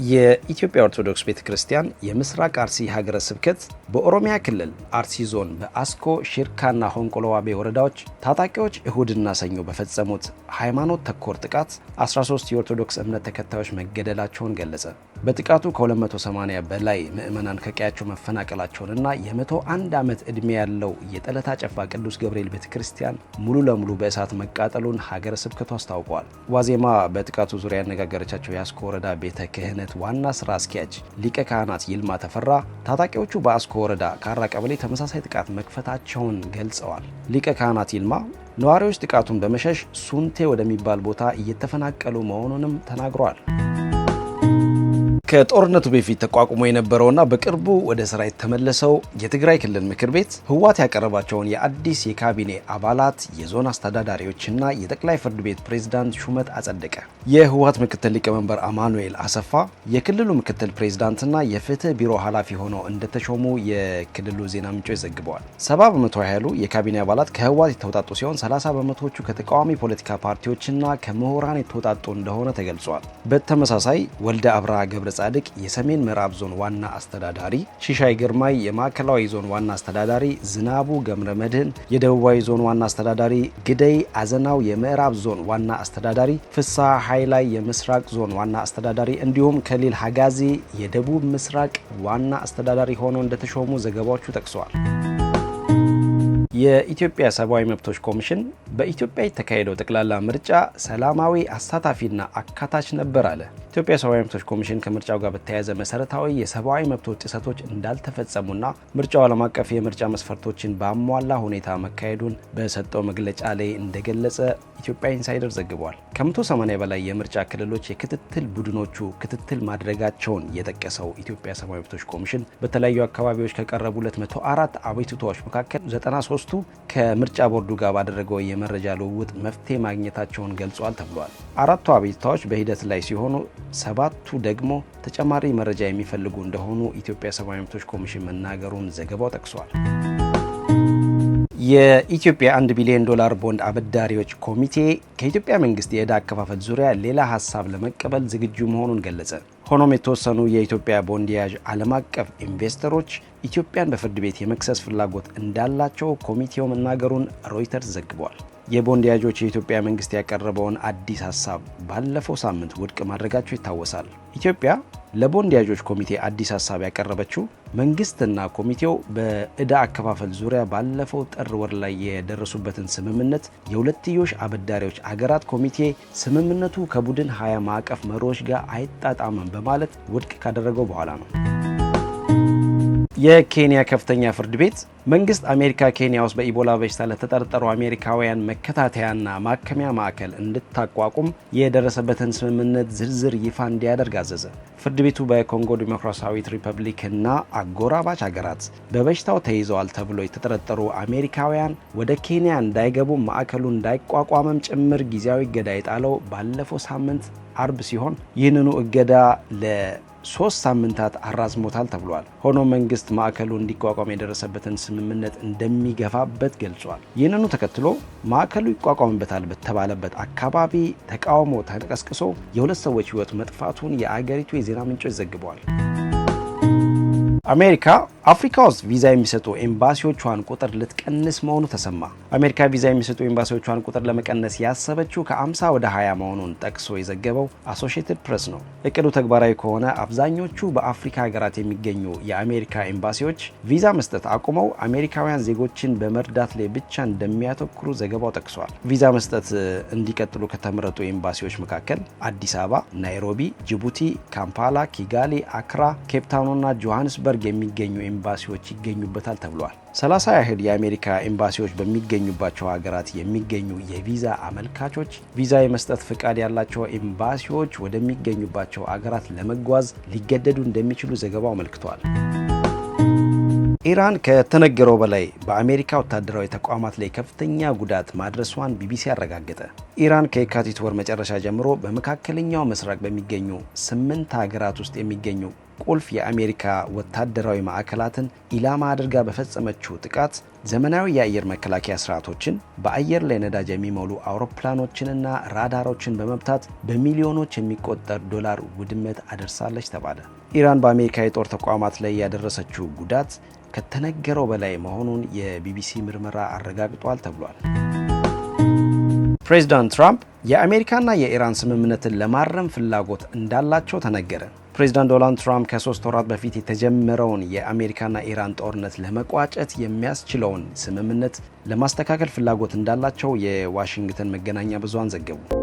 የኢትዮጵያ ኦርቶዶክስ ቤተክርስቲያን የምስራቅ አርሲ ሀገረ ስብከት በኦሮሚያ ክልል አርሲ ዞን በአስኮ ሽርካና ሆንቆሎዋቤ ወረዳዎች ታጣቂዎች እሁድና ሰኞ በፈጸሙት ሃይማኖት ተኮር ጥቃት 13 የኦርቶዶክስ እምነት ተከታዮች መገደላቸውን ገለጸ። በጥቃቱ ከ280 በላይ ምዕመናን ከቀያቸው መፈናቀላቸውንና የ101 ዓመት ዕድሜ ያለው የጠለታ ጨፋ ቅዱስ ገብርኤል ቤተክርስቲያን ሙሉ ለሙሉ በእሳት መቃጠሉን ሀገረ ስብከቱ አስታውቋል። ዋዜማ በጥቃቱ ዙሪያ ያነጋገረቻቸው የአስኮ ወረዳ ቤተ ክህነት ዋና ስራ አስኪያጅ ሊቀ ካህናት ይልማ ተፈራ ታጣቂዎቹ በአስኮ ወረዳ ካራ ቀበሌ ተመሳሳይ ጥቃት መክፈታቸውን ገልጸዋል። ሊቀ ካህናት ይልማ ነዋሪዎች ጥቃቱን በመሸሽ ሱንቴ ወደሚባል ቦታ እየተፈናቀሉ መሆኑንም ተናግረዋል። ከጦርነቱ በፊት ተቋቁሞ የነበረውና በቅርቡ ወደ ስራ የተመለሰው የትግራይ ክልል ምክር ቤት ህወሓት ያቀረባቸውን የአዲስ የካቢኔ አባላት የዞን አስተዳዳሪዎችና የጠቅላይ ፍርድ ቤት ፕሬዝዳንት ሹመት አጸደቀ። የህወሓት ምክትል ሊቀመንበር አማኑኤል አሰፋ የክልሉ ምክትል ፕሬዝዳንትና የፍትህ ቢሮ ኃላፊ ሆነው እንደተሾሙ የክልሉ ዜና ምንጮች ዘግበዋል። 70 በመቶ ያህሉ የካቢኔ አባላት ከህወሓት የተውጣጡ ሲሆን 30 በመቶዎቹ ከተቃዋሚ ፖለቲካ ፓርቲዎችና ከምሁራን የተውጣጡ እንደሆነ ተገልጿል። በተመሳሳይ ወልደ አብርሃ ገብረ ጻድቅ የሰሜን ምዕራብ ዞን ዋና አስተዳዳሪ፣ ሺሻይ ግርማይ የማዕከላዊ ዞን ዋና አስተዳዳሪ፣ ዝናቡ ገብረ መድህን የደቡባዊ ዞን ዋና አስተዳዳሪ፣ ግደይ አዘናው የምዕራብ ዞን ዋና አስተዳዳሪ፣ ፍስሐ ኃይላይ የምስራቅ ዞን ዋና አስተዳዳሪ እንዲሁም ከሊል ሀጋዚ የደቡብ ምስራቅ ዋና አስተዳዳሪ ሆነው እንደተሾሙ ዘገባዎቹ ጠቅሰዋል። የኢትዮጵያ ሰብአዊ መብቶች ኮሚሽን በኢትዮጵያ የተካሄደው ጠቅላላ ምርጫ ሰላማዊ፣ አሳታፊና አካታች ነበር አለ። ኢትዮጵያ ሰብአዊ መብቶች ኮሚሽን ከምርጫው ጋር በተያያዘ መሰረታዊ የሰብአዊ መብቶች ጥሰቶች እንዳልተፈጸሙና ምርጫው ዓለም አቀፍ የምርጫ መስፈርቶችን ባሟላ ሁኔታ መካሄዱን በሰጠው መግለጫ ላይ እንደገለጸ ኢትዮጵያ ኢንሳይደር ዘግቧል። ከ180 በላይ የምርጫ ክልሎች የክትትል ቡድኖቹ ክትትል ማድረጋቸውን የጠቀሰው ኢትዮጵያ ሰብአዊ መብቶች ኮሚሽን በተለያዩ አካባቢዎች ከቀረቡ 204 አቤቱታዎች መካከል 93ቱ ከምርጫ ቦርዱ ጋር ባደረገው የመረጃ ልውውጥ መፍትሄ ማግኘታቸውን ገልጿል ተብሏል። 4ቱ አቤቱታዎች በሂደት ላይ ሲሆኑ 7ቱ ደግሞ ተጨማሪ መረጃ የሚፈልጉ እንደሆኑ ኢትዮጵያ ሰብአዊ መብቶች ኮሚሽን መናገሩን ዘገባው ጠቅሷል። የኢትዮጵያ $1 ቢሊዮን ቦንድ አበዳሪዎች ኮሚቴ ከኢትዮጵያ መንግስት የዕዳ አከፋፈል ዙሪያ ሌላ ሀሳብ ለመቀበል ዝግጁ መሆኑን ገለጸ። ሆኖም የተወሰኑ የኢትዮጵያ ቦንድ ያዥ ዓለም አቀፍ ኢንቨስተሮች ኢትዮጵያን በፍርድ ቤት የመክሰስ ፍላጎት እንዳላቸው ኮሚቴው መናገሩን ሮይተርስ ዘግቧል። የቦንድ ያዦች የኢትዮጵያ መንግስት ያቀረበውን አዲስ ሀሳብ ባለፈው ሳምንት ውድቅ ማድረጋቸው ይታወሳል። ኢትዮጵያ ለቦንድ ያዦች ኮሚቴ አዲስ ሀሳብ ያቀረበችው መንግስትና ኮሚቴው በዕዳ አከፋፈል ዙሪያ ባለፈው ጥር ወር ላይ የደረሱበትን ስምምነት የሁለትዮሽ አበዳሪዎች አገራት ኮሚቴ ስምምነቱ ከቡድን 20 ማዕቀፍ መሪዎች ጋር አይጣጣምም በማለት ውድቅ ካደረገው በኋላ ነው። የኬንያ ከፍተኛ ፍርድ ቤት መንግስት አሜሪካ ኬንያ ውስጥ በኢቦላ በሽታ ለተጠረጠሩ አሜሪካውያን መከታተያና ማከሚያ ማዕከል እንድታቋቁም የደረሰበትን ስምምነት ዝርዝር ይፋ እንዲያደርግ አዘዘ። ፍርድ ቤቱ በኮንጎ ዲሞክራሲያዊት ሪፐብሊክና አጎራባች ሀገራት በበሽታው ተይዘዋል ተብሎ የተጠረጠሩ አሜሪካውያን ወደ ኬንያ እንዳይገቡ ማዕከሉ እንዳይቋቋምም ጭምር ጊዜያዊ እገዳ የጣለው ባለፈው ሳምንት አርብ ሲሆን ይህንኑ እገዳ ለ3 ሳምንታት አራዝሞታል ተብሏል። ሆኖም መንግስት ማዕከሉ እንዲቋቋም የደረሰበትን ስምምነት እንደሚገፋበት ገልጿል። ይህንኑ ተከትሎ ማዕከሉ ይቋቋምበታል በተባለበት አካባቢ ተቃውሞ ተቀስቅሶ የ2 ሰዎች ህይወት መጥፋቱን የአገሪቱ የዜና ምንጮች ዘግበዋል። አሜሪካ አፍሪካ ውስጥ ቪዛ የሚሰጡ ኤምባሲዎቿን ቁጥር ልትቀንስ መሆኑ ተሰማ። አሜሪካ ቪዛ የሚሰጡ ኤምባሲዎቿን ቁጥር ለመቀነስ ያሰበችው ከ50 ወደ 20 መሆኑን ጠቅሶ የዘገበው አሶሺየትድ ፕሬስ ነው። እቅዱ ተግባራዊ ከሆነ አብዛኞቹ በአፍሪካ ሀገራት የሚገኙ የአሜሪካ ኤምባሲዎች ቪዛ መስጠት አቁመው አሜሪካውያን ዜጎችን በመርዳት ላይ ብቻ እንደሚያተኩሩ ዘገባው ጠቅሷል። ቪዛ መስጠት እንዲቀጥሉ ከተመረጡ ኤምባሲዎች መካከል አዲስ አበባ፣ ናይሮቢ፣ ጅቡቲ፣ ካምፓላ፣ ኪጋሊ፣ አክራ፣ ኬፕታውንና ጆሃንስበርግ የሚገኙ ኤምባሲዎች ይገኙበታል ተብሏል። 30 ያህል የአሜሪካ ኤምባሲዎች በሚገኙባቸው ሀገራት የሚገኙ የቪዛ አመልካቾች ቪዛ የመስጠት ፍቃድ ያላቸው ኤምባሲዎች ወደሚገኙባቸው ሀገራት ለመጓዝ ሊገደዱ እንደሚችሉ ዘገባው አመልክቷል። ኢራን ከተነገረው በላይ በአሜሪካ ወታደራዊ ተቋማት ላይ ከፍተኛ ጉዳት ማድረሷን ቢቢሲ አረጋገጠ። ኢራን ከየካቲት ወር መጨረሻ ጀምሮ በመካከለኛው ምስራቅ በሚገኙ 8 ሀገራት ውስጥ የሚገኙ ቁልፍ የአሜሪካ ወታደራዊ ማዕከላትን ኢላማ አድርጋ በፈጸመችው ጥቃት ዘመናዊ የአየር መከላከያ ስርዓቶችን፣ በአየር ላይ ነዳጅ የሚሞሉ አውሮፕላኖችንና ራዳሮችን በመምታት በሚሊዮኖች የሚቆጠር ዶላር ውድመት አደርሳለች ተባለ። ኢራን በአሜሪካ የጦር ተቋማት ላይ ያደረሰችው ጉዳት ከተነገረው በላይ መሆኑን የቢቢሲ ምርመራ አረጋግጧል ተብሏል። ፕሬዚዳንት ትራምፕ የአሜሪካና የኢራን ስምምነትን ለማረም ፍላጎት እንዳላቸው ተነገረ። ፕሬዚዳንት ዶናልድ ትራምፕ ከ3 ወራት በፊት የተጀመረውን የአሜሪካና ኢራን ጦርነት ለመቋጨት የሚያስችለውን ስምምነት ለማስተካከል ፍላጎት እንዳላቸው የዋሽንግተን መገናኛ ብዙሃን ዘገቡ።